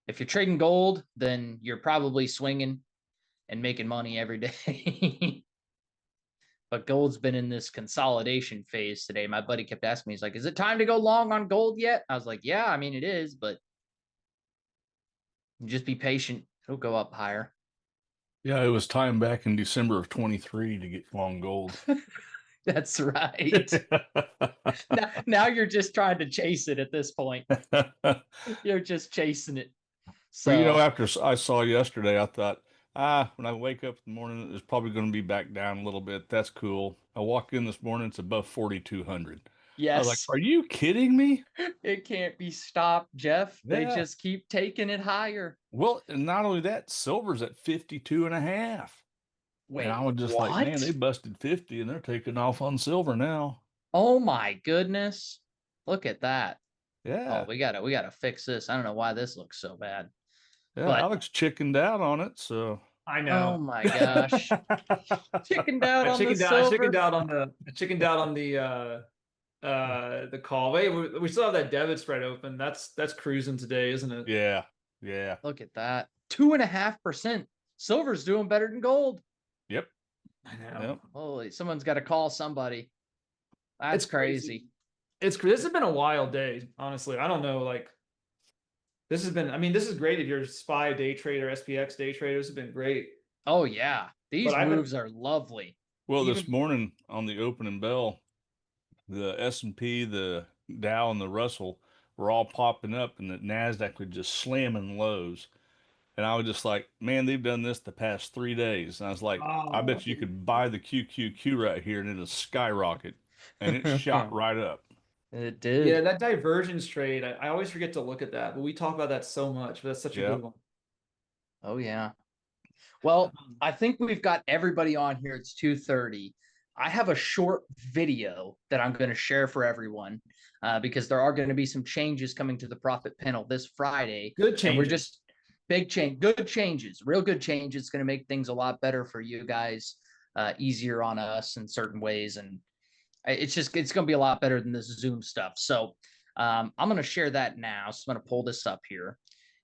If you're trading gold, then you're probably swinging and making money every day. But gold's been in this consolidation phase today. My buddy kept asking me, he's like, is it time to go long on gold yet? I was like, yeah, I mean, it is, but just be patient. It'll go up higher. Yeah, it was time back in December of 23 to get long gold. That's right. Now you're just trying to chase it at this point. You're just chasing it. Well, So, after I saw yesterday, I thought, when I wake up in the morning, it's probably going to be back down a little bit. That's cool. I walk in this morning, it's above 4,200. I was like, yes, are you kidding me? it can't be stopped, Geoff. They Yeah. just keep taking it higher. Well, and not only that, silver's at 52 and a half. And I Wait, was just like, man, what? they busted 50 and they're taking off on silver now. Oh my goodness. Look at that. Oh, Yeah. we gotta fix this. I don't know why this looks so bad. Yeah. But Alex chickened out on it. So, I oh know. my gosh. Chickened out I on the chickened out. I chickened silver. out on the call. Wait, we still have that debit spread open. That's cruising today, isn't it? yeah. Yeah. Look at that. 2.5%. Silver's doing better than gold. Yep. I know. Yep. Holy, someone's got to call somebody. That's It's crazy. crazy. This has been a wild day, honestly. I don't know, like this has been. I mean, this is great if you're a SPY day trader, SPX day trader. This has been great. Oh yeah. But These I've been moves are lovely. Well, this Even morning on the opening bell, the S&P, the Dow, and the Russell were all popping up, and the Nasdaq was just slamming lows. And I was just like, man, they've done this the past 3 days. And I was like, I oh, bet you could buy the QQQ right here, and it'll skyrocket, and it shot right up. it yeah, did. that divergence trade. I always forget to look at that, but we talk about that so much. But that's such a good Yep. one. Oh yeah. Well, I think we've got everybody on here. It's 2:30. I have a short video that I'm going to share for everyone because there are going to be some changes coming to the profit panel this Friday. Good And we're changes. just big change, good changes, real good changes. It's going to make things a lot better for you guys, easier on us in certain ways. And it's going to be a lot better than this Zoom stuff. So I'm going to share that now. So I'm going to pull this up here.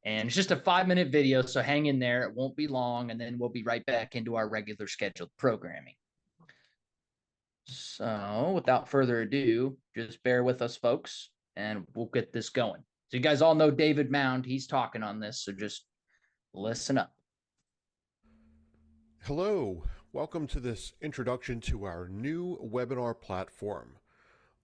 And it's just a 5-minute video, so hang in there. It won't be long, and then we'll be right back into our regular scheduled programming. So without further ado, just bear with us, folks, and we'll get this going. So you guys all know David Mound. He's talking on this, so just listen up. Hello, welcome to this introduction to our new webinar platform.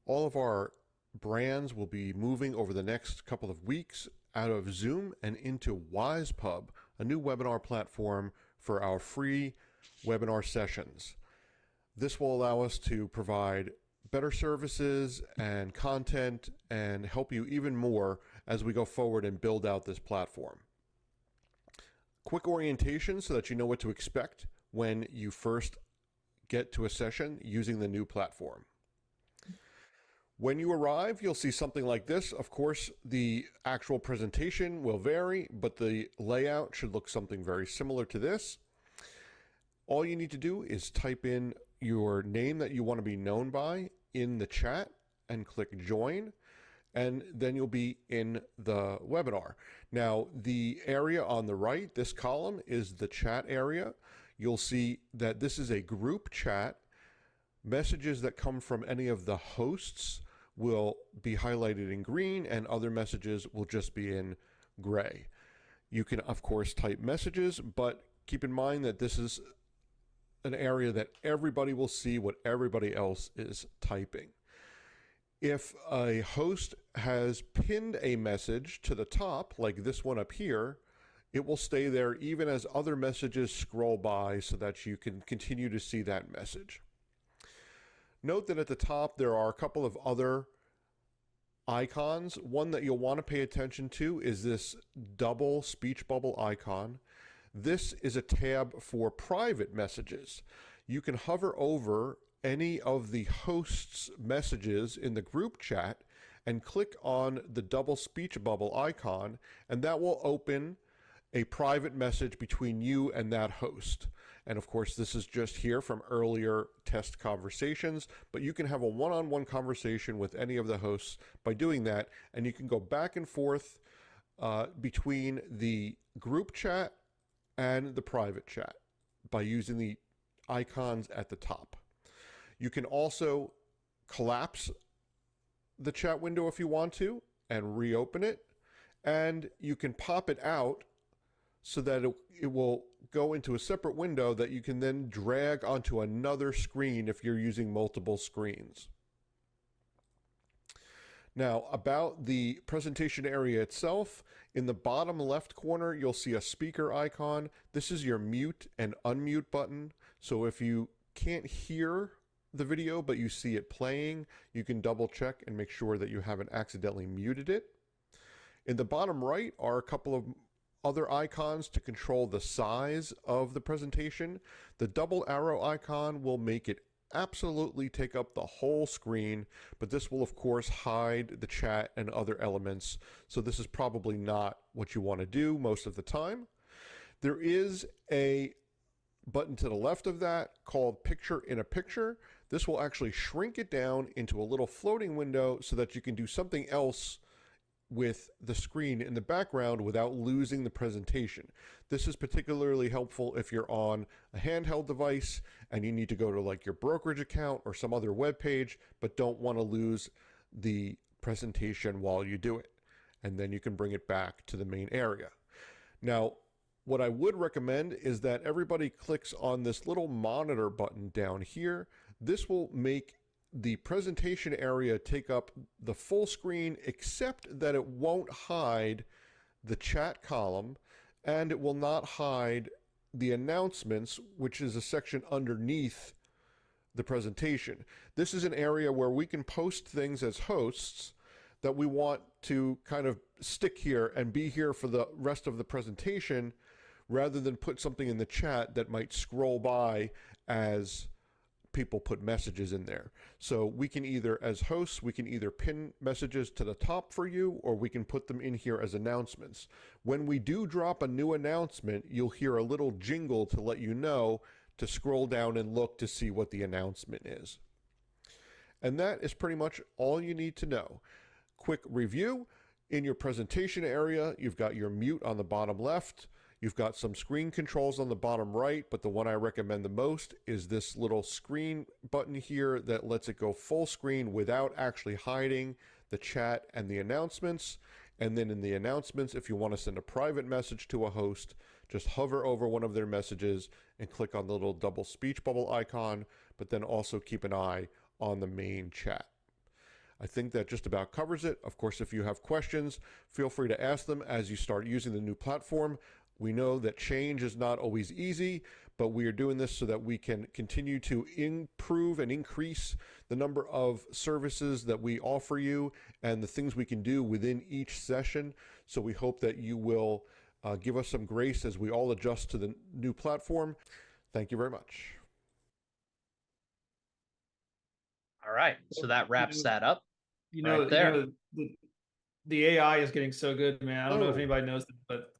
All of our brands will be moving over the next couple of weeks out of Zoom and into WisePub, a new webinar platform for our free webinar sessions. This will allow us to provide better services and content and help you even more as we go forward and build out this platform. Quick orientation so that you know what to expect when you first get to a session using the new platform. When you arrive, you'll see something like this. Of course, the actual presentation will vary, but the layout should look something very similar to this. All you need to do is type in your name that you want to be known by in the chat and click join, and then you'll be in the webinar. Now, the area on the right, this column, is the chat area. You'll see that this is a group chat. Messages that come from any of the hosts will be highlighted in green, and other messages will just be in gray. You can, of course, type messages, but keep in mind that this is an area that everybody will see what everybody else is typing. If a host has pinned a message to the top, like this one up here, it will stay there even as other messages scroll by so that you can continue to see that message. Note that at the top there are a couple of other icons. One that you'll want to pay attention to is this double speech bubble icon. This is a tab for private messages. You can hover over any of the host's messages in the group chat and click on the double speech bubble icon, and that will open a private message between you and that host. And of course, this is just here from earlier test conversations, but you can have a one-on-one conversation with any of the hosts by doing that, and you can go back and forth between the group chat and the private chat by using the icons at the top. You can also collapse the chat window if you want to and reopen it, and you can pop it out so that it will go into a separate window that you can then drag onto another screen if you're using multiple screens. Now, about the presentation area itself, in the bottom left corner, you'll see a speaker icon. This is your mute and unmute button. So if you can't hear the video, but you see it playing, you can double check and make sure that you haven't accidentally muted it. In the bottom right are a couple of other icons to control the size of the presentation. The double arrow icon will make it absolutely take up the whole screen, but this will of course hide the chat and other elements, so this is probably not what you want to do most of the time. There is a button to the left of that called Picture in a Picture. This will actually shrink it down into a little floating window so that you can do something else with the screen in the background without losing the presentation. This is particularly helpful if you're on a handheld device and you need to go to like your brokerage account or some other web page, but don't want to lose the presentation while you do it. And then you can bring it back to the main area. Now, what I would recommend is that everybody clicks on this little monitor button down here. This will make the presentation area take up the full screen, except that it won't hide the chat column and it will not hide the announcements, which is a section underneath the presentation. This is an area where we can post things as hosts that we want to kind of stick here and be here for the rest of the presentation, rather than put something in the chat that might scroll by as people put messages in there. So we can either, as hosts, we can either pin messages to the top for you, or we can put them in here as announcements. When we do drop a new announcement, you'll hear a little jingle to let you know to scroll down and look to see what the announcement is. And that is pretty much all you need to know. Quick review. In your presentation area, you've got your mute on the bottom left. You've got some screen controls on the bottom right, but the one I recommend the most is this little screen button here that lets it go full screen without actually hiding the chat and the announcements. And then in the announcements, if you want to send a private message to a host, just hover over one of their messages and click on the little double speech bubble icon, but then also keep an eye on the main chat. I think that just about covers it. Of course, if you have questions, feel free to ask them as you start using the new platform. We know that change is not always easy, but we are doing this so that we can continue to improve and increase the number of services that we offer you and the things we can do within each session. So we hope that you will give us some grace as we all adjust to the new platform. Thank you very much. All right, so that wraps that up. Right there. The AI is getting so good, man. I don't know if anybody knows that, but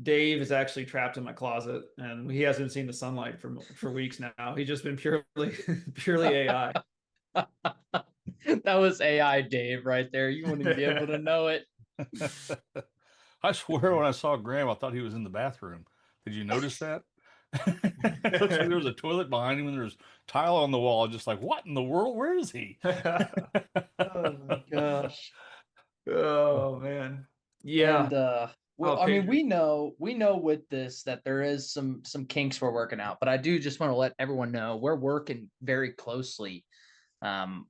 Dave is actually trapped in my closet, and he hasn't seen the sunlight for weeks now. He's just been purely AI. That was AI Dave right there. You wouldn't even be able to know it. I swear when I saw Graham, I thought he was in the bathroom. Did you notice that? It looks like there was a toilet behind him and there's tile on the wall. Just like, what in the world? Where is he? Oh my gosh. Oh man. Yeah. And well, I mean, we know with this that there is some kinks we're working out, but I do just want to let everyone know we're working very closely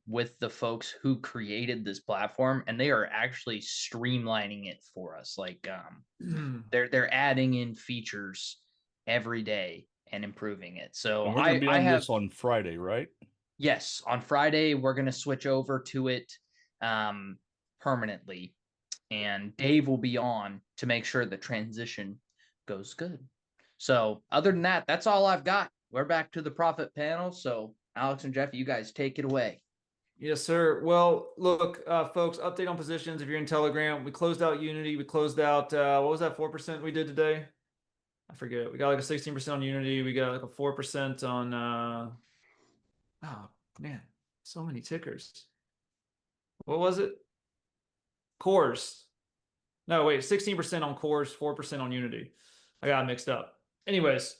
with the folks who created this platform, and they are actually streamlining it for us. Like they're adding in features every day and improving it. So and we're gonna be on this on Friday, right? Yes, on Friday we're gonna switch over to it permanently, and Dave will be on to make sure the transition goes good. So other than that, that's all I've got. We're back to the profit panel. So Alex and Jeff, you guys take it away. Yes, sir. Well, look, folks, update on positions. If you're in Telegram, we closed out Unity. We closed out, what was that 4% we did today? I forget. We got like a 16% on Unity. We got like a 4% on, oh man, so many tickers. What was it? Cores. No, wait, 16% on cores, 4% on Unity. I got it mixed up. Anyways,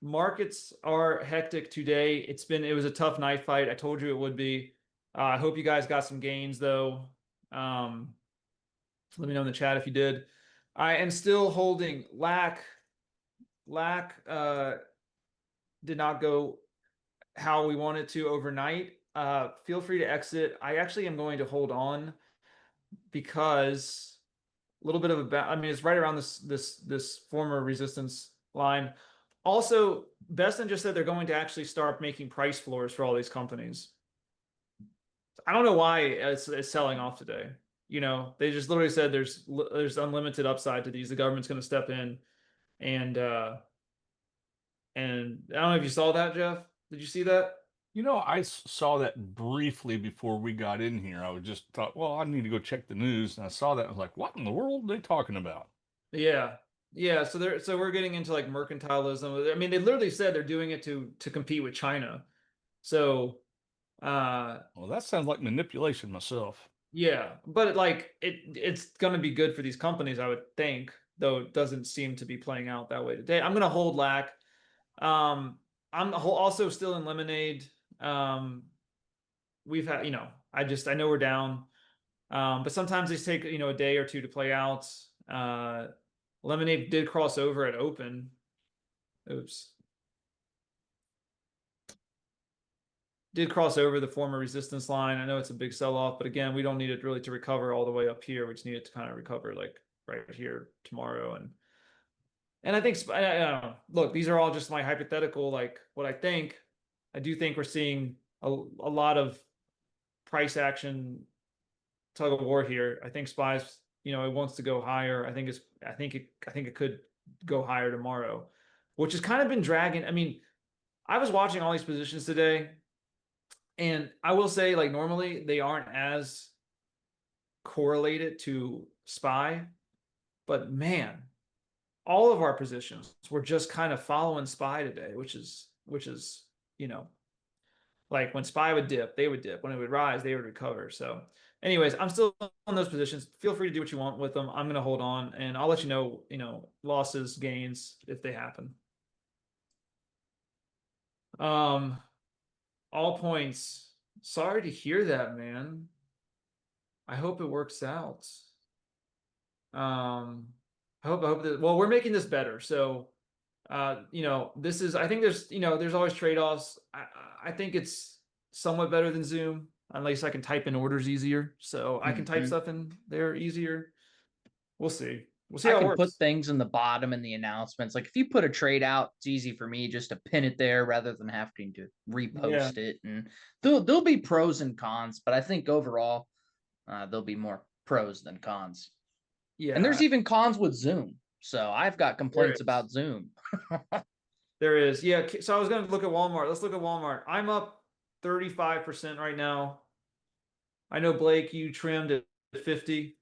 markets are hectic today. It was a tough knife fight. I told you it would be. I hope you guys got some gains though. Let me know in the chat if you did. I am still holding lack. Did not go how we wanted to overnight. Feel free to exit. I actually am going to hold on because a little bit of I mean, it's right around this former resistance line. Also, Beston just said they're going to actually start making price floors for all these companies. I don't know why it's selling off today. You know, they just literally said there's unlimited upside to these. The government's going to step in, and I don't know if you saw that, Geoff. Did you see that? You know, I saw that briefly before we got in here. I was just thought, well, I need to go check the news, and I saw that. I was like, what in the world are they talking about? Yeah. Yeah, so we're getting into like mercantilism. I mean, they literally said they're doing it to compete with China. So Well, that sounds like manipulation myself. yeah, but it's gonna be good for these companies, I would think, though it doesn't seem to be playing out that way today. I'm gonna hold lack. I'm also still in Lemonade. We've had, I know we're down. But sometimes these take, a day or two to play out. Lemonade did cross over at open. Oops. Did cross over the former resistance line. I know it's a big sell-off, but again, we don't need it really to recover all the way up here. We just need it to kind of recover like right here tomorrow. And I think, I don't know, look, these are all just my hypothetical, like what I think. I do think we're seeing a lot of price action tug of war here. I think SPY's, it wants to go higher. I think it could go higher tomorrow, which has kind of been dragging. I mean, I was watching all these positions today, and I will say, like, normally they aren't as correlated to SPY, but man, all of our positions were just kind of following SPY today, which is, like when SPY would dip, they would dip. When it would rise, they would recover. So anyways, I'm still on those positions. Feel free to do what you want with them. I'm going to hold on, and I'll let you know, losses, gains, if they happen. All points. Sorry to hear that, man. I hope it works out. I hope that, well, we're making this better. So, this is, I think there's always trade-offs. I think it's somewhat better than Zoom. At least I can type in orders easier. So I can type stuff in there easier. We'll see. We'll see how it works. Put things in the bottom in the announcements. Like if you put a trade out, it's easy for me just to pin it there rather than having to repost it. And there'll be pros and cons, but I think overall there'll be more pros than cons. Yeah. And there's even cons with Zoom. So I've got complaints about Zoom. There is. Yeah. So I was going to look at Walmart. Let's look at Walmart. I'm up 35% right now. I know, Blake, you trimmed at 50.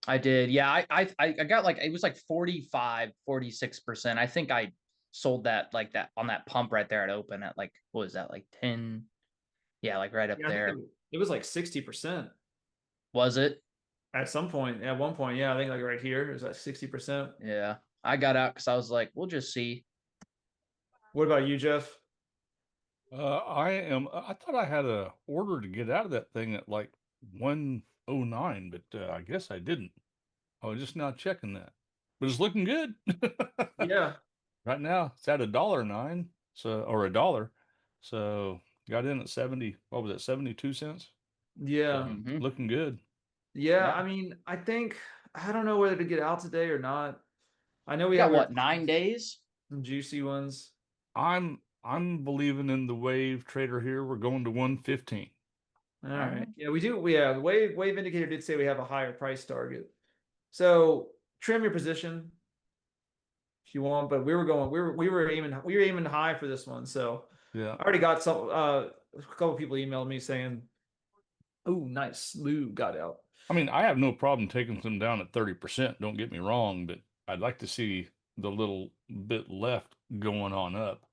I did. Yeah. I got like, it was like 45, 46%. I think I sold that like that on that pump right there at open at like, what was that? Like 10. Yeah. Like right up there. It was like 60%. Was it? At some point, at one point, yeah, I think like right here is at 60%. Yeah, I got out because I was like, we'll just see. What about you, Geoff? I thought I had a order to get out of that thing at like 109, but I guess I didn't. I was just not checking that, but it's looking good. Yeah. Right now it's at $1.09, so, or $1. So got in at 70. What was it? 72 cents. Yeah. So, looking good. Yeah, I mean, I think I don't know whether to get out today or not. I know we got have what, 9 days? Some juicy ones. I'm believing in the wave trader here. We're going to 115. All right. Yeah, we do. The wave indicator did say we have a higher price target. So trim your position if you want, but we were aiming high for this one. So yeah, I already got some a couple people emailed me saying, "Oh, nice, Lou got out." I mean, I have no problem taking them down at 30%. Don't get me wrong, but I'd like to see the little bit left going on up.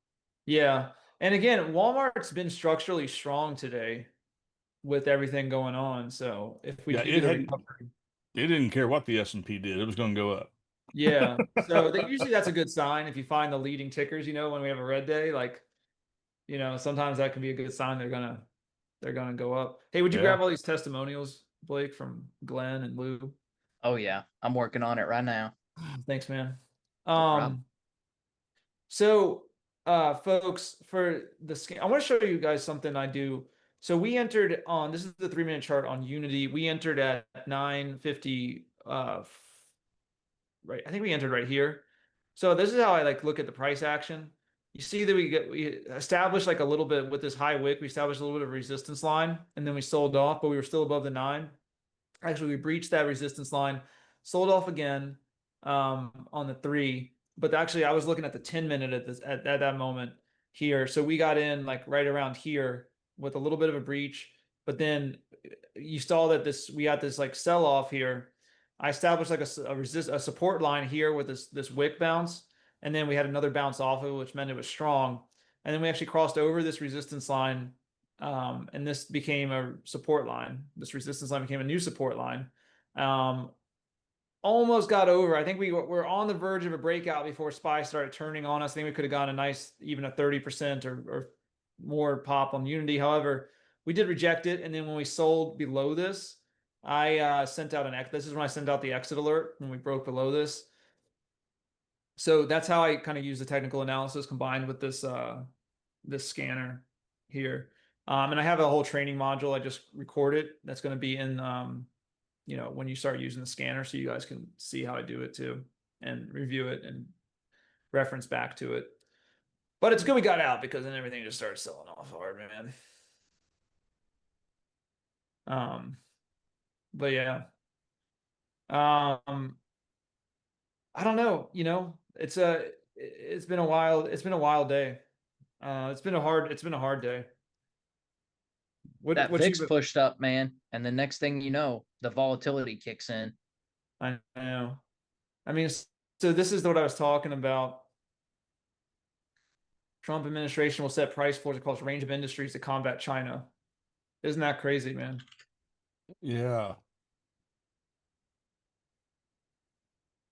Yeah. And again, Walmart's been structurally strong today with everything going on. So if we it It didn't care what the S&P did; it was going to go up. Yeah. So usually that's a good sign if you find the leading tickers. When we have a red day, like sometimes that can be a good sign they're gonna go up. Hey, would you Yeah. grab all these testimonials, Blake, from Glenn and Lou? Oh yeah, I'm working on it right now. Thanks, man. No problem. So, folks, for the scan, I want to show you guys something I do. So we entered on, this is the 3-minute chart on Unity. We entered at 950, right. I think we entered right here. So this is how I look at the price action. You see that we established like a little bit with this high wick, we established a little bit of a resistance line, and then we sold off, but we were still above the 9. Actually, we breached that resistance line, sold off again on the 3. But actually, I was looking at the 10-minute at that moment here. So we got in like right around here with a little bit of a breach. But then you saw that we got this like sell off here. I established like a support line here with this wick bounce, and then we had another bounce off of it, which meant it was strong. And then we actually crossed over this resistance line, and this became a support line. This resistance line became a new support line. Almost got over. I think we were on the verge of a breakout before SPY started turning on us. I think we could have gotten a nice, even a 30% or more pop on Unity. However, we did reject it. And then when we sold below this, I sent out this is when I sent out the exit alert when we broke below this. So that's how I kind of use the technical analysis combined with this this scanner here. And I have a whole training module I just recorded that's going to be in when you start using the scanner, so you guys can see how I do it too and review it and reference back to it. But it's good we got out, because then everything just started selling off hard, man. But yeah. I don't know, it's been a wild day. It's been a hard day. That VIX pushed up, man, and the next thing you know, the volatility kicks in. I know. I mean, so this is what I was talking about. Trump administration will set price floors across a range of industries to combat China. Isn't that crazy, man? Yeah.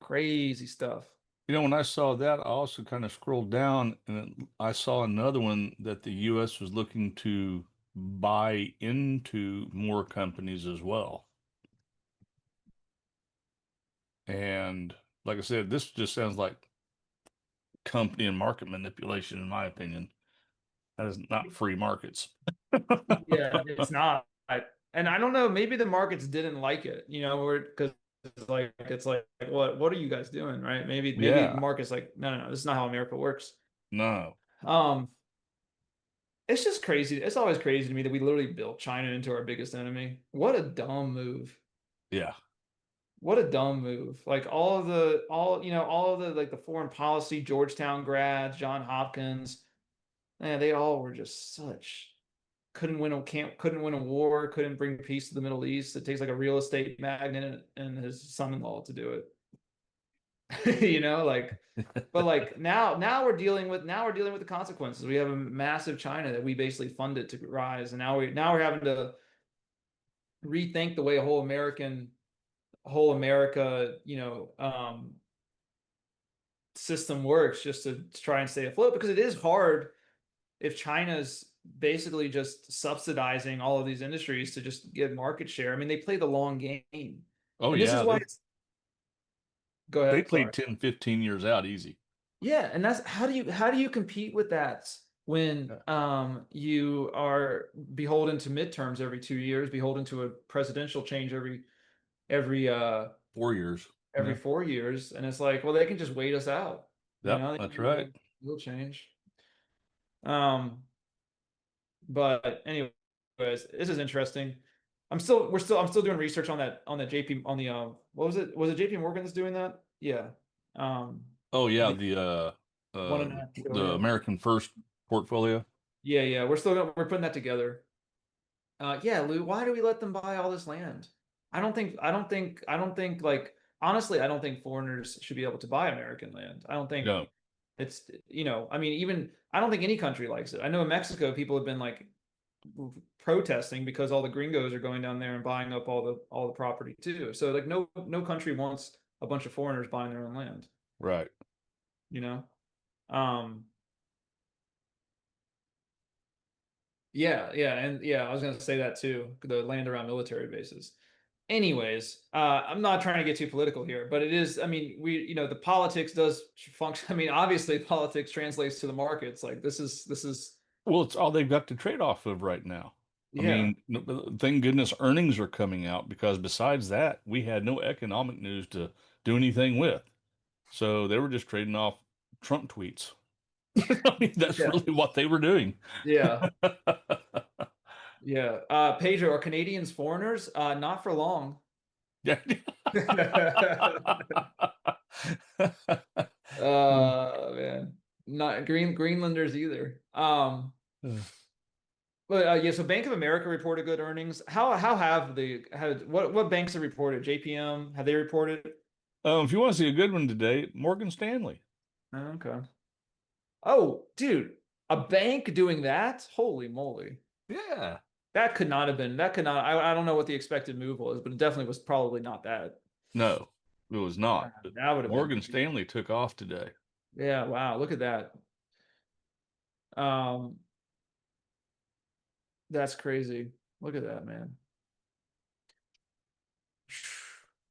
Crazy stuff. When I saw that, I also kind of scrolled down and I saw another one that the U.S. was looking to buy into more companies as well. And like I said, this just sounds like company and market manipulation, in my opinion. That is not free markets. Yeah, it's not. And I don't know, maybe the markets didn't like it, because it's like what are you guys doing, right? Maybe the market's like, no, this is not how America works. No. It's just crazy. It's always crazy to me that we literally built China into our biggest enemy. What a dumb move. Yeah. What a dumb move. Like all of the like the foreign policy, Georgetown grads, John Hopkins, man, they all were just couldn't win a war, couldn't bring peace to the Middle East. It takes like a real estate magnate and his son-in-law to do it. But like now we're dealing with the consequences. We have a massive China that we basically funded to rise, and now we're having to rethink the way whole America, system works, just to try and stay afloat, because it is hard if China's basically just subsidizing all of these industries to just get market share. I mean, they play the long game. Oh, and yeah. This is why Go ahead. They played 10, 15 years out easy. Yeah, and that's how do you compete with that when you are beholden to midterms every 2 years, beholden to a presidential change every 4 years. Every 4 years, and it's like, well, they can just wait us out. Yeah, that's right. We'll change. But anyways, this is interesting. I'm still doing research on the JP on the what was it? Was it JP Morgan that's doing that? Yeah. Oh yeah, the American First portfolio. Yeah. We're putting that together. Yeah, Lou, why do we let them buy all this land? I don't think like, honestly, I don't think foreigners should be able to buy American land. I don't think it's, I mean, even I don't think any country likes it. I know in Mexico, people have been like protesting because all the gringos are going down there and buying up all the property too. So like no country wants a bunch of foreigners buying their own land, Right. you know? Um, yeah, I was gonna say that too. The land around military bases. Anyways, I'm not trying to get too political here, but it is, I mean, the politics does function. I mean, obviously politics translates to the markets. Like this is Well, it's all they've got to trade off of right now. I yeah. mean, thank goodness earnings are coming out because besides that, we had no economic news to do anything with. So they were just trading off Trump tweets. I mean, that's Yeah. really what they were doing. Yeah. Yeah. Pedro, are Canadians foreigners? Not for long. Yeah. Man. Not Greenlanders either. But yeah, so Bank of America reported good earnings. How have what banks have reported? JPM, have they reported? If you want to see a good one today, Morgan Stanley. Okay. Oh, dude, a bank doing that? Holy moly. Yeah. That could not have been, that could not, I don't know what the expected move was, but it definitely was probably not that. No, it was not. But That would have been, Morgan Stanley took off today. yeah, wow, look at that. Um, that's crazy. Look at that, man.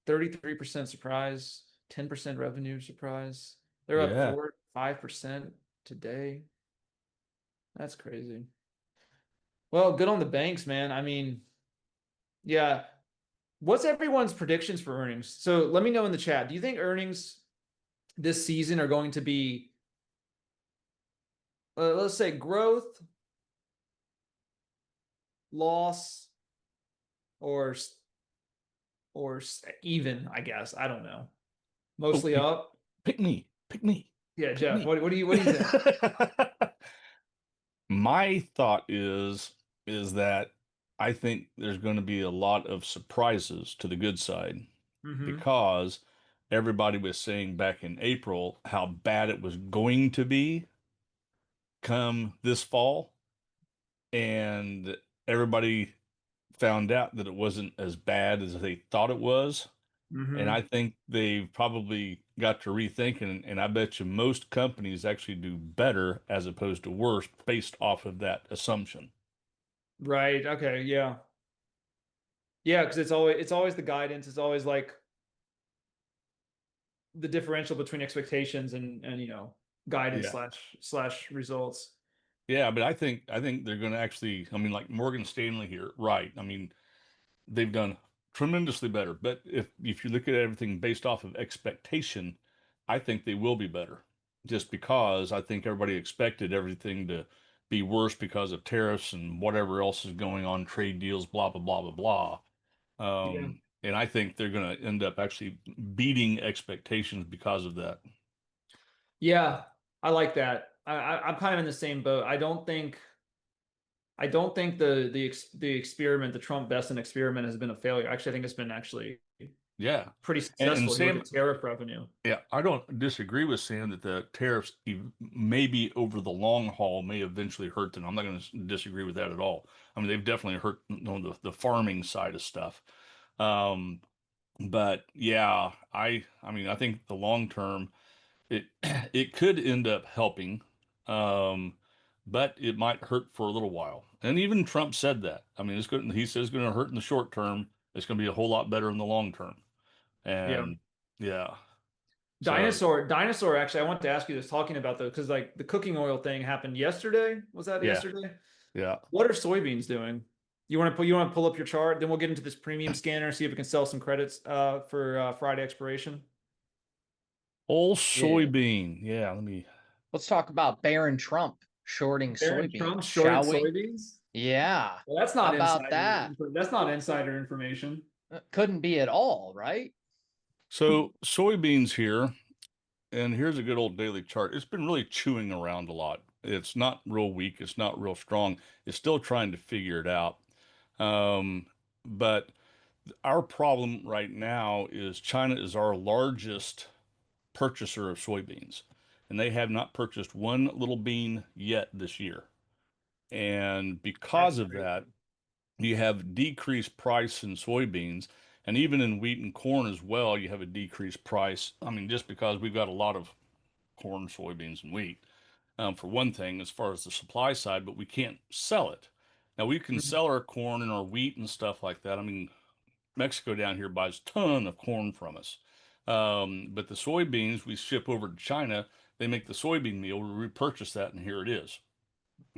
33% surprise, 10% revenue surprise. They're up Yeah. 5% today. That's crazy. Well, good on the banks, man. I mean, yeah. What's everyone's predictions for earnings? So let me know in the chat. Do you think earnings this season are going to be, let's say, growth, loss, or even? I guess I don't know. Mostly Oh, up. pick me. Pick me. Yeah, Pick Jeff. me. What do you think? My thought is that I think there's going to be a lot of surprises to the good side Mm-hmm. because everybody was saying back in April how bad it was going to be come this fall, and everybody found out that it wasn't as bad as they thought it was. And Mm-hmm. I think they've probably got to rethink, and I bet you most companies actually do better as opposed to worse based off of that assumption. Right. Okay. Yeah. Yeah, because it's always the guidance. It's always like the differential between expectations and guidance Yeah. slash results. Yeah, but I think they're going to actually, I mean, like Morgan Stanley here, right? I mean, they've done tremendously better. But if you look at everything based off of expectation, I think they will be better. Just because I think everybody expected everything to be worse because of tariffs and whatever else is going on, trade deals, blah blah blah blah blah. Yeah. And I think they're going to end up actually beating expectations because of that. Yeah, I like that. I'm kind of in the same boat. I don't think the experiment, the Trump Besson experiment, has been a failure. Actually, I think it's been actually Yeah. pretty And successful. If you look Sam, at tariff revenue. yeah, I don't disagree with Sam that the tariffs maybe over the long haul may eventually hurt them. I'm not going to disagree with that at all. I mean, they've definitely hurt the farming side of stuff. Um, but yeah, I mean, I think the long term it it could end up helping, um, but it might hurt for a little while. And even Trump said that. I mean, it's good. He says it's going to hurt in the short term. It's going to be a whole lot better in the long term. Yeah. And yeah, so. Dinosaur. Actually, I want to ask you this, talking about because like the cooking oil thing happened yesterday. Was that Yeah, yesterday? yeah. What are soybeans doing? You want to pull up your chart, then we'll get into this premium scanner, see if we can sell some credits for Friday expiration. Old Yeah. soybean. Yeah, let me. Let's talk about Barron Trump shorting Barron Trump soybeans, shorted shall we? soybeans? Yeah. Well, that's How not about insider. that? That's not insider information. Couldn't be at all, right? So soybeans here, and here's a good old daily chart. It's been really chewing around a lot. It's not real weak. It's not real strong. It's still trying to figure it out. Um, but our problem right now is China is our largest purchaser of soybeans, and they have not purchased one little bean yet this year. And because That's of great. that, you have decreased price in soybeans, and even in wheat and corn as well, you have a decreased price. I mean, just because we've got a lot of corn, soybeans, and wheat, for one thing, as far as the supply side, but we can't sell it. Now, we can Mhm. sell our corn and our wheat and stuff like that. I mean, Mexico down here buys a ton of corn from us. But the soybeans we ship over to China, they make the soybean meal, we repurchase that, and here it is.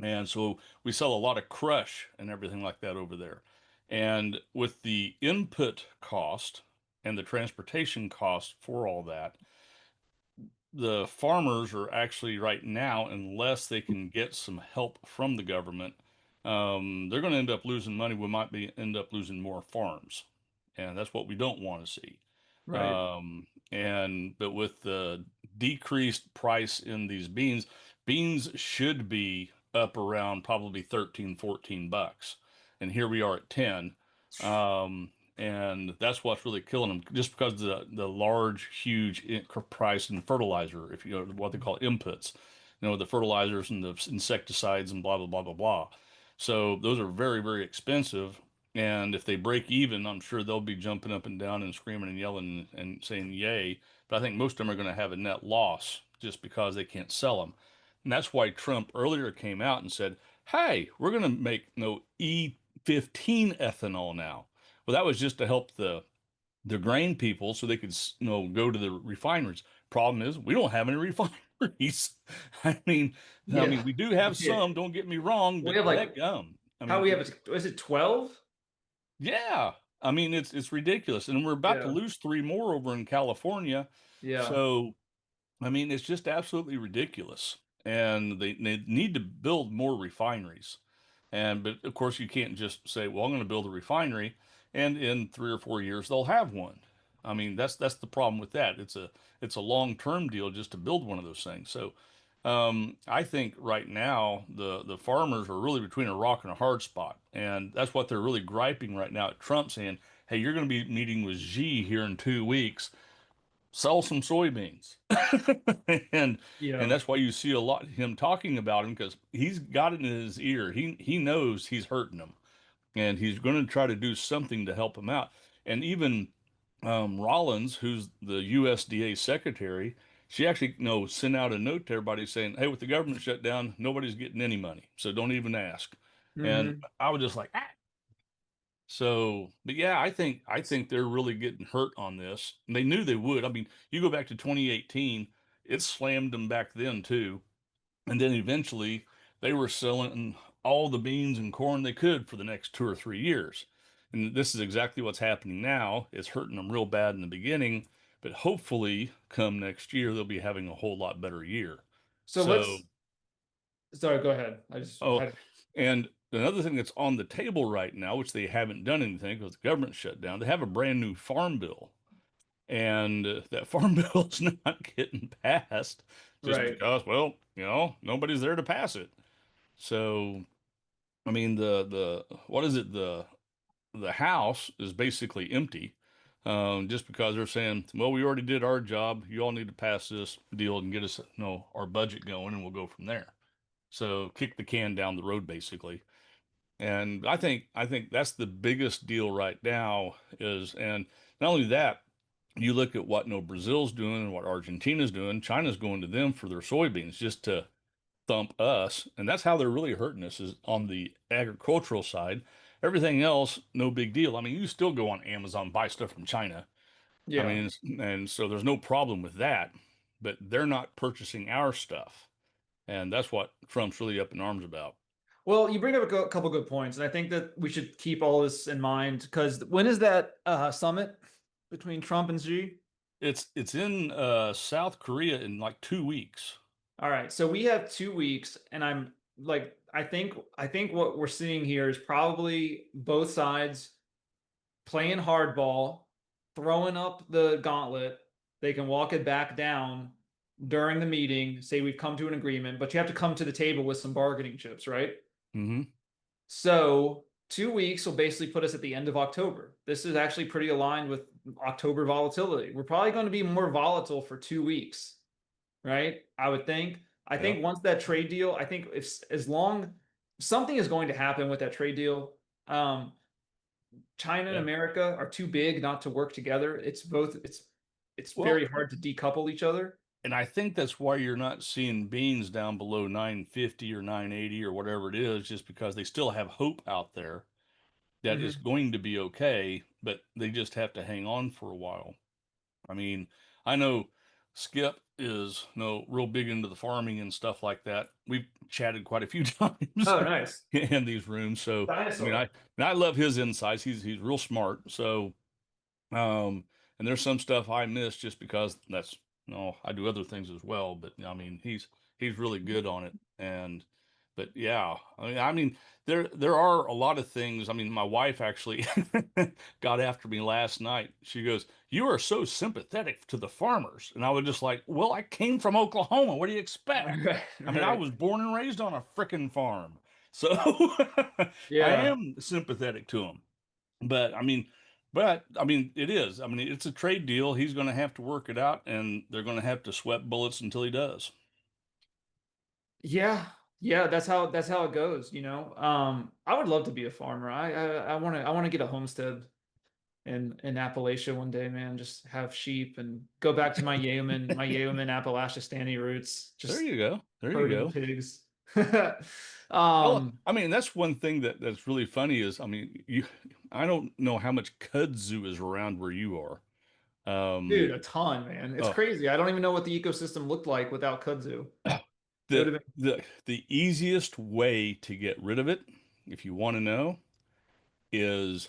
And so we sell a lot of crush and everything like that over there. And with the input cost and the transportation cost for all that, the farmers are actually right now, unless they can get some help from the government, they're going to end up losing money. We might end up losing more farms, and that's what we don't want to see. Right. But with the decreased price in these beans, beans should be up around probably 13, 14 bucks, and here we are at 10. Um, and that's what's really killing them, just because the large, huge price in fertilizer, if you know what they call inputs, the fertilizers and the insecticides and blah blah blah blah blah. So those are very, very expensive. And if they break even, I'm sure they'll be jumping up and down and screaming and yelling and saying yay. But I think most of them are going to have a net loss just because they can't sell them. And that's why Trump earlier came out and said, hey, we're going to make no E15 ethanol now. Well, that was just to help the grain people so they could, go to the refineries. Problem is, we don't have any refineries. I mean, Yeah. we do have Yeah. some. Don't get me wrong, We but have like, dadgum. I how we mean, have it? Is it 12? yeah. I mean, it's ridiculous, and we're about to Yeah. lose three more over in California. Yeah. So I mean, it's just absolutely ridiculous. And they need to build more refineries. But of course, you can't just say, well, I'm going to build a refinery, and in 3 or 4 years they'll have one. I mean, that's the problem with that. It's a long-term deal just to build one of those things. So I think right now the farmers are really between a rock and a hard spot, and that's what they're really griping right now at Trump, saying, "Hey, you're going to be meeting with Xi here in 2 weeks. Sell some soybeans." and Yeah. and that's why you see a lot of him talking about him, because he's got it in his ear. He knows he's hurting them, and he's going to try to do something to help him out. And even Rollins, who's the USDA secretary, she actually sent out a note to everybody saying, hey, with the government shut down, nobody's getting any money, so don't even ask. And Hmm. I was just like, ah. So, but yeah, I think they're really getting hurt on this. And they knew they would. I mean, you go back to 2018, it slammed them back then too. And then eventually they were selling all the beans and corn they could for the next 2 or 3 years. And this is exactly what's happening now. It's hurting them real bad in the beginning, but hopefully come next year they'll be having a whole lot better year. So So, sorry, go ahead. I just oh, had, and another thing that's on the table right now, which they haven't done anything because the government shut down, they have a brand new farm bill. And that farm bill is not getting passed just right. because, well, nobody's there to pass it. So, I mean, the what is it? The house is basically empty, just because they're saying, well, we already did our job. You all need to pass this deal and get us, our budget going, and we'll go from there. So kick the can down the road, basically. And I think that's the biggest deal right now is, and not only that, you look at what Brazil's doing and what Argentina's doing, China's going to them for their soybeans just to thump us. And that's how they're really hurting us, is on the agricultural side. Everything else, no big deal. I mean, you still go on Amazon, buy stuff from China. I Yeah. mean, and so there's no problem with that, but they're not purchasing our stuff. And that's what Trump's really up in arms about. Well, you bring up a couple good points, and I think that we should keep all this in mind because when is that summit between Trump and Xi? It's in South Korea in like 2 weeks. All right, so we have 2 weeks, and I'm like, I think what we're seeing here is probably both sides playing hardball, throwing up the gauntlet. They can walk it back down during the meeting, say we've come to an agreement, but you have to come to the table with some bargaining chips, right? Mm-hmm. So 2 weeks will basically put us at the end of October. This is actually pretty aligned with October volatility. We're probably going to be more volatile for 2 weeks, right? I would think. I Yeah. think once that trade deal, I think if as long something is going to happen with that trade deal. China and Yeah. America are too big not to work together. It's both. It's Well, very hard to decouple each other. and I think that's why you're not seeing beans down below 950 or 980 or whatever it is, just because they still have hope out there that it's Mhm. going to be okay, but they just have to hang on for a while. I mean, I know Skip is real big into the farming and stuff like that. We've chatted quite a few times Oh, nice. in these rooms. So Dinosaur. I love his insights. He's real smart. So and there's some stuff I miss just because that's I do other things as well. But I mean, he's really good on it. And but yeah, I mean there are a lot of things. I mean, my wife actually got after me last night. She goes, "You are so sympathetic to the farmers," and I was just like, "Well, I came from Oklahoma. What do you expect? Right, I mean, I right. was born and raised on a frickin' farm, so I Yeah. am sympathetic to them." But I mean, it is. I mean, it's a trade deal. He's going to have to work it out, and they're going to have to sweat bullets until he does. Yeah. Yeah, that's how it goes, you know. I would love to be a farmer. I want to get a homestead in Appalachia one day, man. Just have sheep and go back to my Yeoman Appalachia Stanley roots, There just you go. There you herding go. pigs. Well, Um, I mean, that's one thing that's really funny is, I mean, I don't know how much kudzu is around where you are. dude, a ton, man. It's Oh, crazy. I don't even know what the ecosystem looked like without kudzu. It would the have been the easiest way to get rid of it, if you want to know, is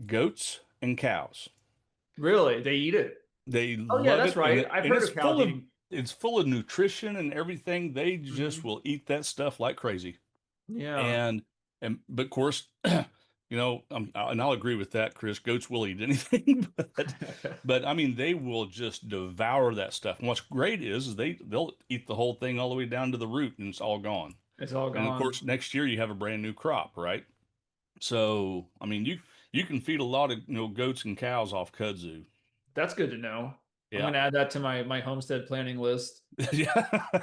goats and cows. really, they eat it. They Oh yeah, love that's it, and right. I've and heard it's of cows eating. it's full of nutrition and everything. They just Mhm. will eat that stuff like crazy. Yeah. And but of course, and I'll agree with that, Chris. Goats will eat anything, but I mean they will just devour that stuff. And what's great is they'll eat the whole thing all the way down to the root, and it's all gone. It's all And of gone. course, next year you have a brand new crop, right? So I mean you can feed a lot of goats and cows off kudzu. That's good to know. I'm Yeah. gonna add that to my homestead planning list. Yeah.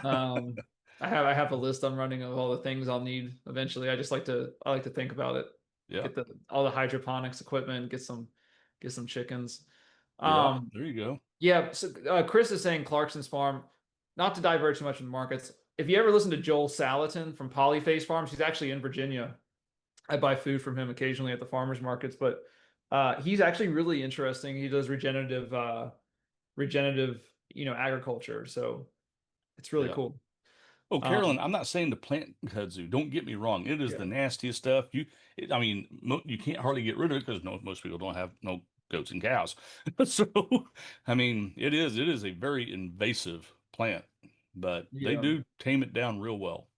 Um, I have a list I'm running of all the things I'll need eventually. I like to think about it. Yeah. Get all the hydroponics equipment, get some chickens. Yeah. Um, There you go. yeah, so Chris is saying Clarkson's farm, not to divert too much from the markets. If you ever listen to Joel Salatin from Polyface Farms, he's actually in Virginia. I buy food from him occasionally at the farmers markets, but he's actually really interesting. He does regenerative, agriculture. So it's really Yeah. cool. Oh, Carolyn, Um, I'm not saying to plant kudzu. Don't get me wrong. It is yeah, the nastiest stuff. I mean, you can't hardly get rid of it because most people don't have no goats and cows. So, I mean, it is a very invasive plant, but they yeah. do tame it down real well.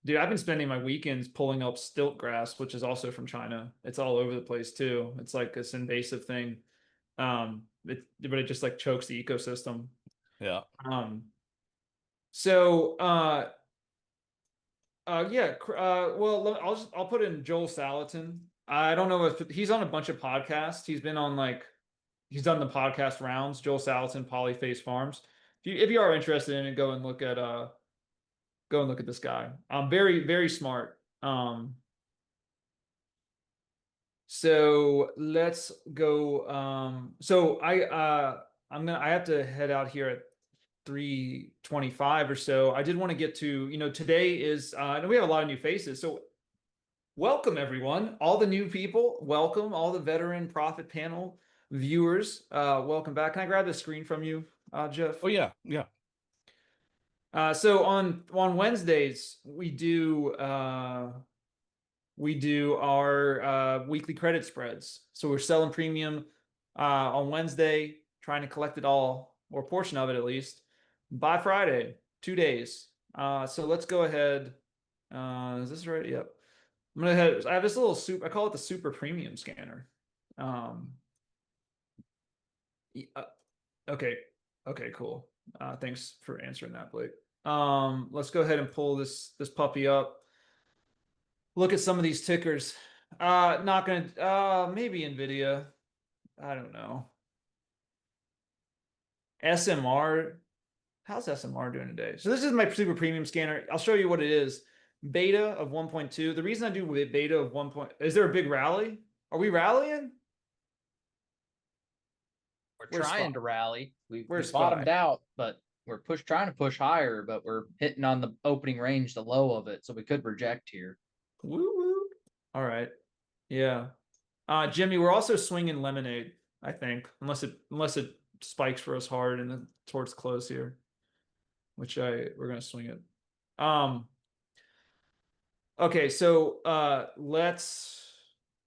Dude, I've been spending my weekends pulling up stilt grass, which is also from China. It's all over the place too. It's like this invasive thing. But it just like chokes the ecosystem. Yeah. Um, so yeah, well, I'll put in Joel Salatin. I don't know if he's on a bunch of podcasts. He's done the podcast rounds. Joel Salatin, Polyface Farms. If you are interested in it, go and look at this guy. Very very smart. So let's go. So I have to head out here at 3:25 or so. I did want to get to, today is and we have a lot of new faces. So welcome everyone, all the new people. Welcome all the veteran profit panel viewers. Welcome back. Can I grab the screen from you, Geof? Oh yeah. Yeah. So on Wednesdays we do our weekly credit spreads. So we're selling premium on Wednesday, trying to collect it all, or a portion of it at least, by Friday, 2 days. So let's go ahead. Is this right? Yep. I have this little I call it the super premium scanner. Um, okay. Okay, cool. Thanks for answering that, Blake. Let's go ahead and pull this puppy up. Look at some of these tickers. Not gonna maybe NVIDIA. I don't know. SMR. How's SMR doing today? So this is my super premium scanner. I'll show you what it is. beta of 1.2. The reason I do beta of 1. Is there a big rally? Are we rallying? We're Where's trying SPY? to rally. We Where's bottomed SPY? out, but we're trying to push higher, but we're hitting on the opening range, the low of it, so we could reject here. Woo woo. All right. Yeah. Jimmy, we're also swinging lemonade, I think, unless it spikes for us hard and then towards close here, which we're gonna swing it. Okay, so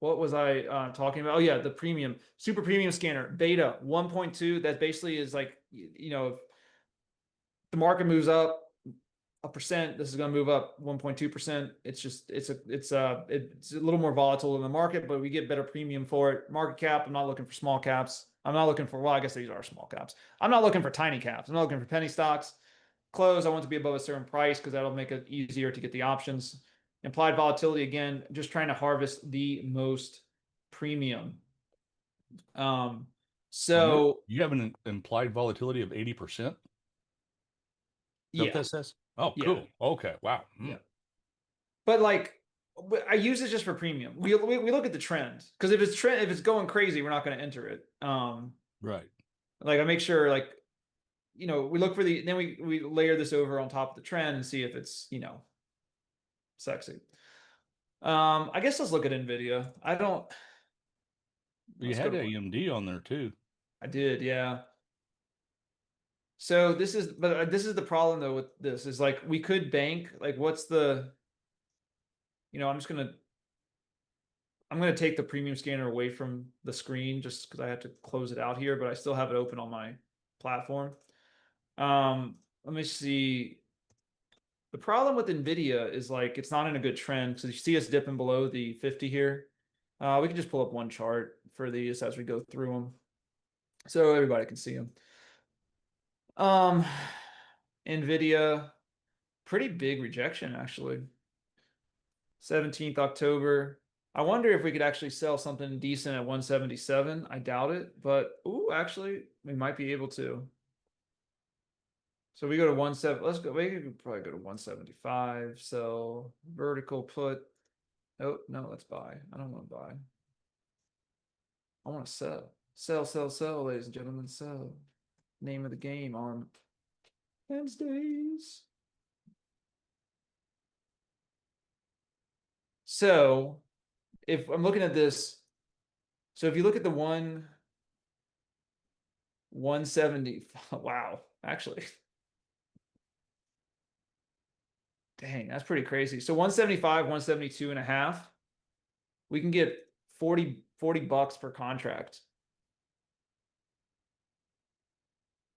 what was I talking about? Oh yeah, the premium, super premium scanner, beta 1.2. That basically is like, if the market moves up 1%, this is going to move up 1.2%. It's a little more volatile than the market, but we get better premium for it. Market cap, I'm not looking for small caps. I'm not looking for, well, I guess these are small caps. I'm not looking for tiny caps. I'm not looking for penny stocks. Close, I want to be above a certain price because that'll make it easier to get the options. Implied volatility, again, just trying to harvest the most premium. So you have an implied volatility of 80%. yeah, That says? Oh, yeah. cool. Okay, wow. Yeah. But like, I use it just for premium. We look at the trend, because if it's going crazy, we're not going to enter it. Right. Like I make sure, like, we look for then we layer this over on top of the trend and see if it's sexy. I guess let's look at NVIDIA. You had AMD on there too. I did, yeah. So this is the problem though with this is like we could bank, like what's the, I'm gonna take the premium scanner away from the screen just because I have to close it out here, but I still have it open on my platform. Let me see. The problem with NVIDIA is like it's not in a good trend because you see us dipping below the 50 here. We can just pull up one chart for these as we go through them, so everybody can see them. NVIDIA, pretty big rejection actually. 17th October. I wonder if we could actually sell something decent at 177. I doubt it, but actually we might be able to. So we go to 17. Let's go. We could probably go to 175. Sell vertical put. Oh no, let's buy. I don't want to buy. I want to sell. Sell, sell, sell, ladies and gentlemen. Sell. Name of the game on Wednesdays. So if I'm looking at this, so if you look at the 170, wow, actually. Dang, that's pretty crazy. So 175, 172 and a half. We can get 40 bucks per contract.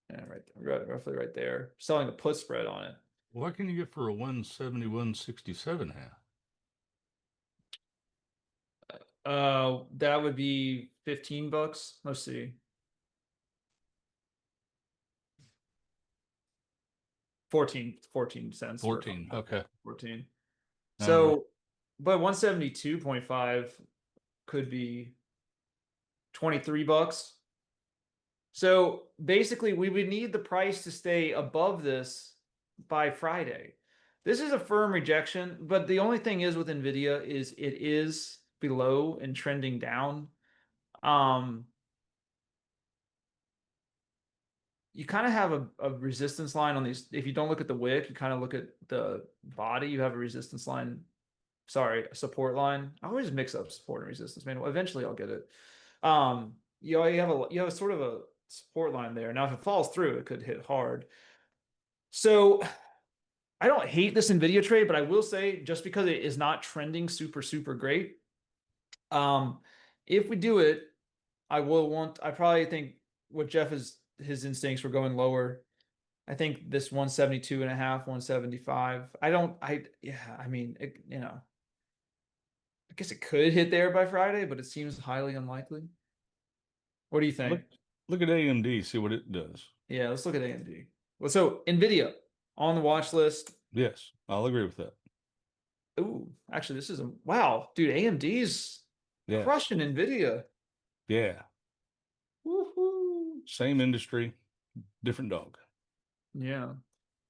Yeah, right, roughly right there. Selling a put spread on it. What can you get for a 170, 167 half? That would be 15 bucks. Let's see. 14 cents. 14. Okay. 14. So, but 172.5 could be 23 bucks. So basically we would need the price to stay above this by Friday. This is a firm rejection, but the only thing is with NVIDIA is it is below and trending down. You kind of have a resistance line on these. If you don't look at the wick, you kind of look at the body, you have a resistance line. Sorry, a support line. I always mix up support and resistance, man. Well, eventually I'll get it. You have a sort of a support line there. Now, if it falls through, it could hit hard. So I don't hate this NVIDIA trade, but I will say just because it is not trending super, super great. If we do it, I probably think what Geof his instincts were going lower. I think this 172 and a half, 175. I mean, I guess it could hit there by Friday, but it seems highly unlikely. What do you think? Look at AMD, see what it does. Yeah, let's look at AMD. Well, so NVIDIA on the watch list. Yes, I'll agree with that. Ooh, actually, this is wow, dude. AMD's crushing NVIDIA. Yeah. Woohoo! Same industry, different dog. Yeah.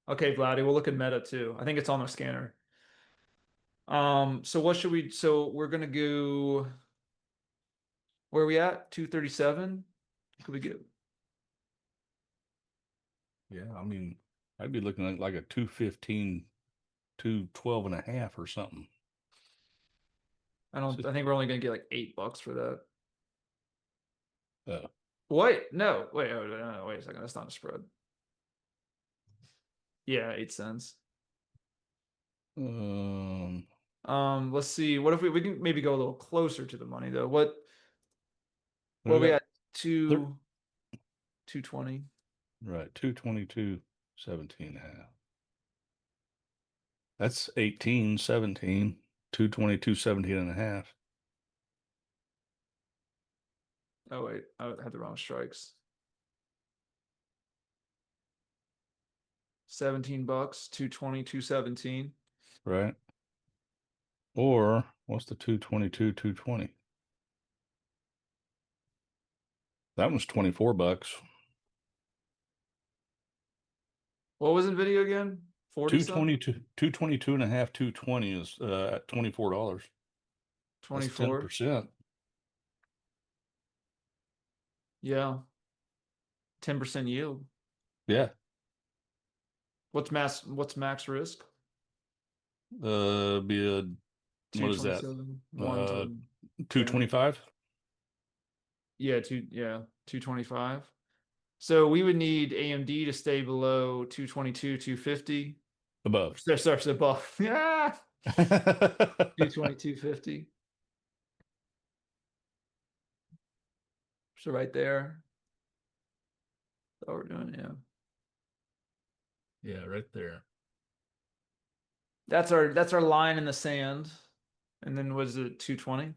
Okay, Vladdy, we'll look at Meta too. I think it's on the scanner. So what should we? So we're gonna go. Where are we at? 237. Could we get? Yeah, I mean, I'd be looking at like a 215, 212.5 or something. I don't. I think we're only gonna get like $8 for that. Uh, Wait, no, wait, wait a second. That's not a spread. Yeah, 8 cents. um, Let's see. What if we can maybe go a little closer to the money though? What we are we got at? 220. right 222.17.5. That's 18, 17, 222.17.5. Oh wait, I had the wrong strikes. $17, 220, 217. Right. Or what's the 222, 220? That one's $24. What was NVIDIA again? 40 something? 222.5, 220 is at $24. That's 24. 10%. Yeah. 10% yield. Yeah. What's max risk? Be a, what is that? 227. 1 to 10. 225 Yeah, 225. So we would need AMD to stay below 222, 250. above. Starts above. Yeah. 220, 250. So right there. That's what we're doing, yeah. Yeah, right there. That's our line in the sand. And then was it 220?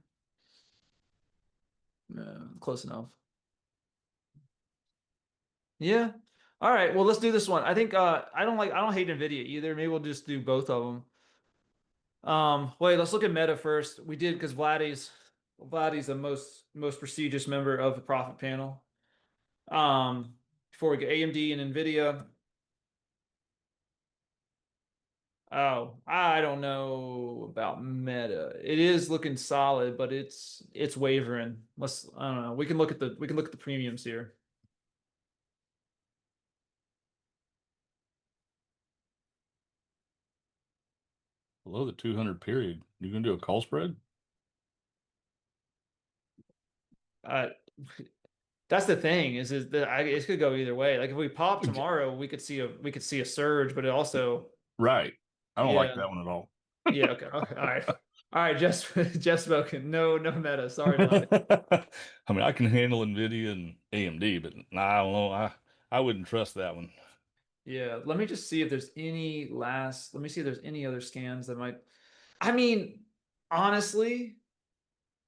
Close enough. Yeah. All right. Well, let's do this one. I think I don't hate NVIDIA either. Maybe we'll just do both of them. Wait, let's look at Meta first. We did because Vladdy's the most prestigious member of the profit panel. Before we get AMD and NVIDIA. Oh, I don't know about Meta. It is looking solid, but it's wavering. I don't know. We can look at the premiums here. Below the 200 period. You gonna do a call spread? That's the thing is that it could go either way. Like if we pop tomorrow, we could see a surge, but it also Right. I don't like yeah that one at all. yeah okay all right just spoken no Meta, sorry about it. I mean, I can handle NVIDIA and AMD, but I don't know. I wouldn't trust that one. Yeah, let me just see if there's let me see if there's any other scans that might. I mean, honestly,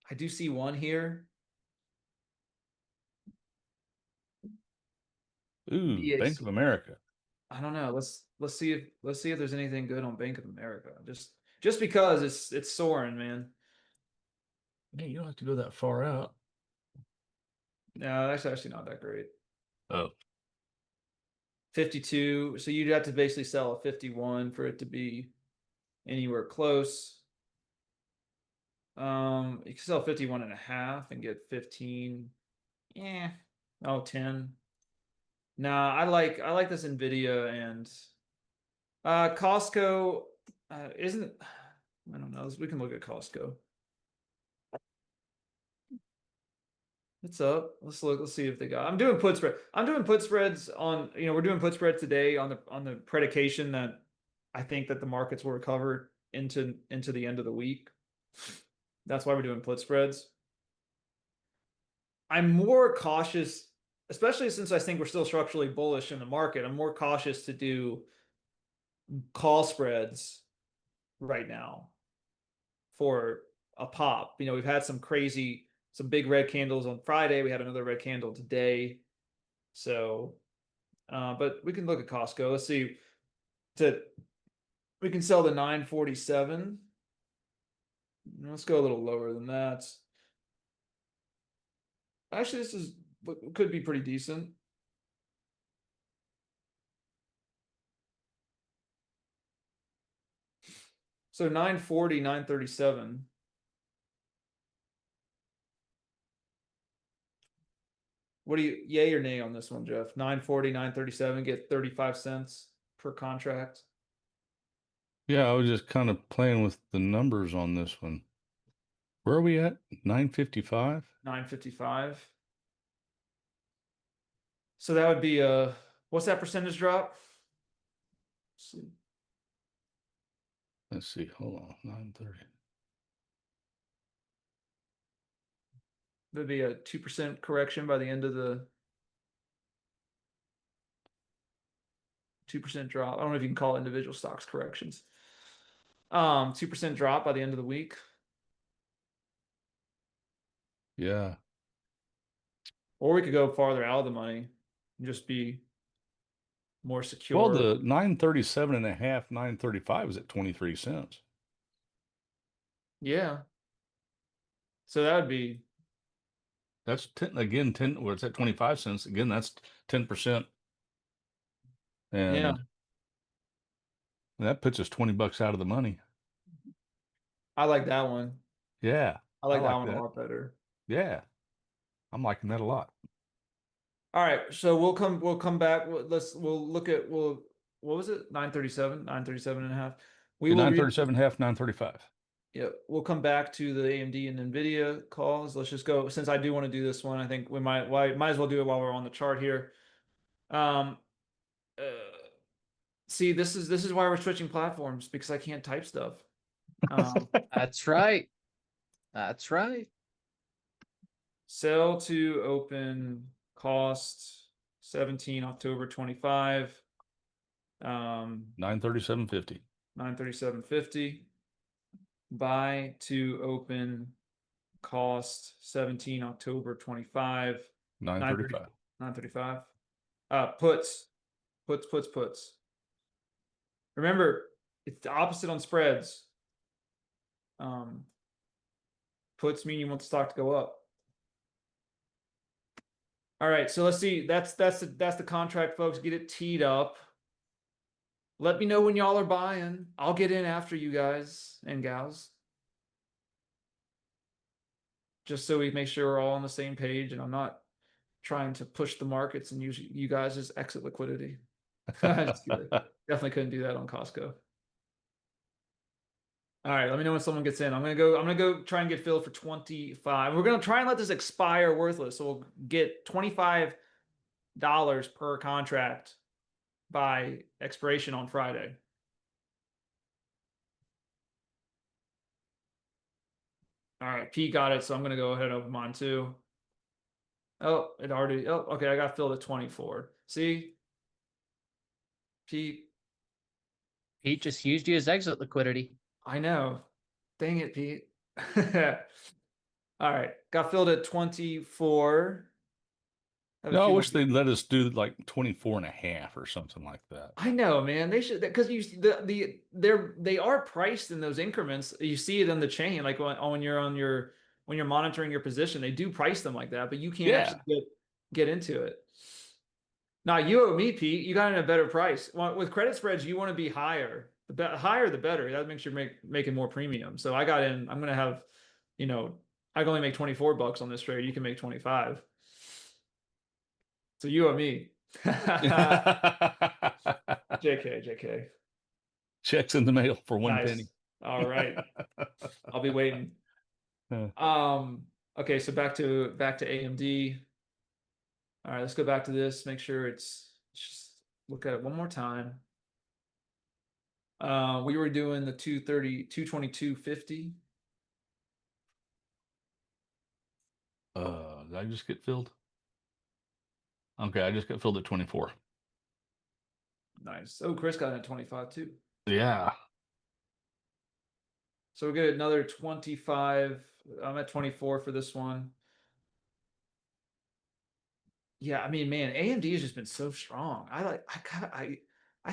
I do see one here. Ooh, Bank of America. I don't know. Let's see if there's anything good on Bank of America. Just because it's soaring, man. Hey, you don't have to go that far out. No, that's actually not that great. Oh, 52. So you'd have to basically sell a 51 for it to be anywhere close. You can sell 51.5 and get 15. Yeah. Oh, 10. Nah, I like this NVIDIA and Costco isn't. I don't know. We can look at Costco. What's up? Let's look. Let's see if they got. I'm doing put spread. I'm doing put spreads on. We're doing put spreads today on the predication that I think that the markets will recover into the end of the week. That's why we're doing put spreads. I'm more cautious, especially since I think we're still structurally bullish in the market. I'm more cautious to do call spreads right now for a pop. We've had some big red candles on Friday. We had another red candle today. So, but we can look at Costco. Let's see. We can sell the 947. Let's go a little lower than that. Actually, this could be pretty decent. So 940, 937. What do you, yay or nay on this one, Jeff? 940, 937, get 35 cents per contract. Yeah, I was just kind of playing with the numbers on this one. Where are we at? 955? 955. So that would be what's that percentage drop? Let's see. Let's see. Hold on. 930. That'd be a 2% correction by the end of the 2% drop. I don't know if you can call it individual stocks corrections. 2% drop by the end of the week. Yeah. Or we could go farther out of the money and just be more secure. Well, the 937 and a half, 935 is at 23 cents. Yeah. So that would be, That's 10 again, 10 well, it's at 25 cents. Again, that's 10%. And yeah, that puts us $20 out of the money. I like that one. Yeah. I like that like one that. a lot better. Yeah. I'm liking that a lot. All right, so we'll come back. We'll look at what was it? 937, 937 and a half. We will 937 half, 935. Yeah, we'll come back to the AMD and NVIDIA calls. Let's just go, since I do want to do this one. I think we might as well do it while we're on the chart here. Uh, see, this is why we're switching platforms, because I can't type stuff. That's right. That's right. Sell to open cost 17 October 25. 937.50. 937.50. Buy to open cost 17 October 25. 935. 935. Puts. Remember, it's the opposite on spreads. Puts mean you want the stock to go up. All right, so let's see. That's the contract, folks. Get it teed up. Let me know when y'all are buying. I'll get in after you guys and gals. Just so we make sure we're all on the same page and I'm not trying to push the markets and use you guys as exit liquidity. Definitely couldn't do that on Costco. All right, let me know when someone gets in. I'm gonna go try and get filled for 25. We're gonna try and let this expire worthless. So we'll get $25 per contract by expiration on Friday. All right, Pete got it, so I'm gonna go ahead and open mine too. Oh, it already. Oh, okay, I got filled at 24. See, Pete. Pete just used you as exit liquidity. I know. Dang it, Pete. All right, got filled at 24. No, I wish they'd let us do like 24 and a half or something like that. I know, man. They should, because they are priced in those increments. You see it in the chain, like when you're monitoring your position, they do price them like that, but you can't actually get into it. Now you owe me, Pete. You got in a better price. With credit spreads, you want to be higher. The higher, the better. That makes you making more premium. So I got in. I'm gonna have, I can only make $24 on this trade. You can make 25. So you owe me. JK. Checks in the mail for one penny. All right. I'll be waiting. Okay, so back to AMD. All right, let's go back to this. Make sure just look at it one more time. We were doing the 222.50. Did I just get filled? Okay, I just got filled at 24. Nice. Oh, Chris got in at 25 too. Yeah. So we get another 25. I'm at 24 for this one. Yeah, I mean, man, AMD has just been so strong. I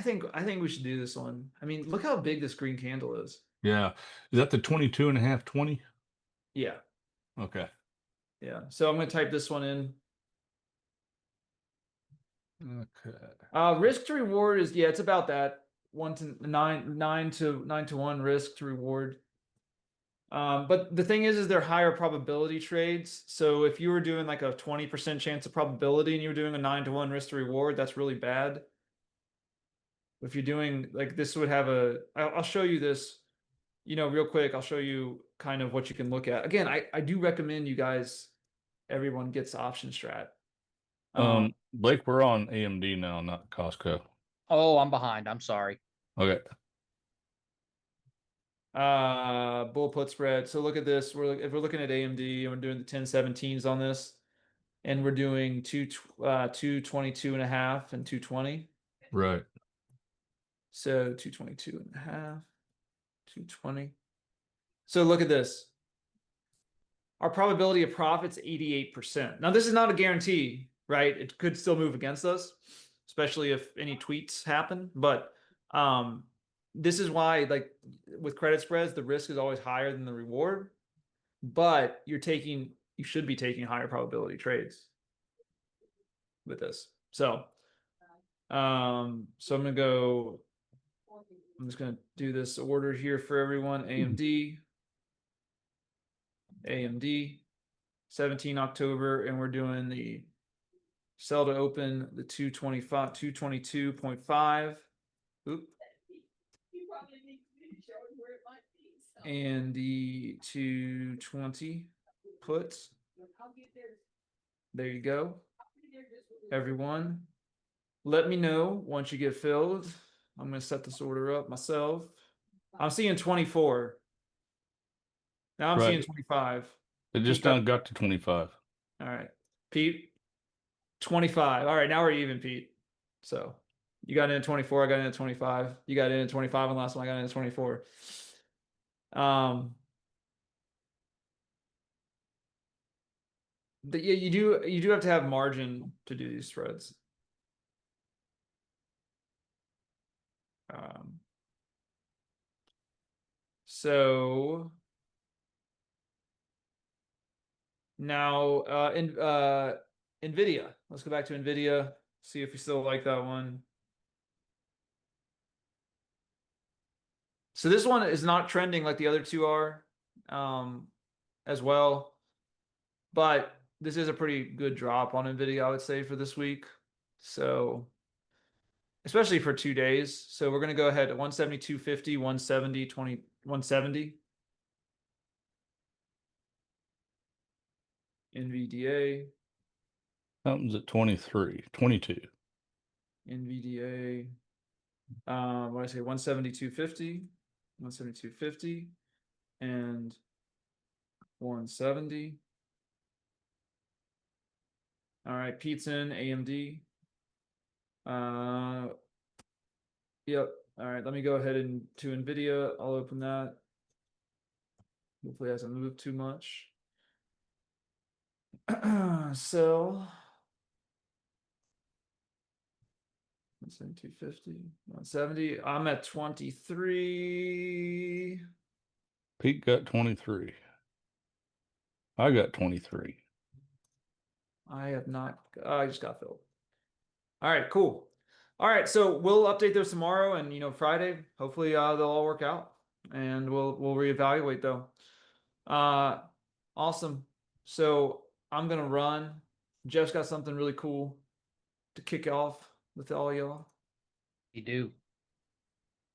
think we should do this one. I mean, look how big this green candle is. Yeah. Is that the 22 and a half, 20? Yeah. Okay. Yeah. So I'm going to type this one in. Okay. Risk to reward is, it's about that. 9 to 1 risk to reward. But the thing is they're higher probability trades. So if you were doing like a 20% chance of probability and you were doing a 9 to 1 risk to reward, that's really bad. If you're doing like this would have I'll show you this, real quick. I'll show you kind of what you can look at. Again, I do recommend you guys, everyone gets option strat. Blake, we're on AMD now, not Costco. Oh, I'm behind. I'm sorry. Okay. Bull put spread. So look at this. If we're looking at AMD and we're doing the 1017s on this, and we're doing 222 and a half and 220. Right. So 222 and a half, 220. So look at this. Our probability of profit's 88%. Now this is not a guarantee, right? It could still move against us, especially if any tweets happen. But this is why, like with credit spreads, the risk is always higher than the reward. But you should be taking higher probability trades with this. So I'm just gonna do this order here for everyone. AMD 17 October, and we're doing the sell to open the 225 222.5. Oop. And the 220 puts. There you go. Everyone, let me know once you get filled. I'm going to set this order up myself. I'm seeing 24. Now I'm seeing 25. It just now got to 25. All right. Pete, 25. All right, now we're even, Pete. So you got in at 24, I got in at 25. You got in at 25 on the last one, I got in at 24. But yeah, you do have to have margin to do these spreads. So now NVIDIA. Let's go back to NVIDIA, see if we still like that one. So this one is not trending like the other two are as well. But this is a pretty good drop on NVIDIA, I would say, for this week. So especially for 2 days. So we're going to go ahead at 172.50, 170, 170. NVDA. Something's at 23, 22. NVDA. What did I say? 172.50, 172.50, and 170. All right, Pete's in AMD. Yep. All right, let me go ahead and to NVIDIA. I'll open that. Hopefully it hasn't moved too much. So 172.50, 170. I'm at 23. Pete got 23. I got 23. I have not. I just got filled. All right, cool. All right, so we'll update those tomorrow, and Friday. Hopefully, they'll all work out, and we'll reevaluate though. Awesome. So I'm gonna run. Jeff's got something really cool to kick off with all y'all. You do.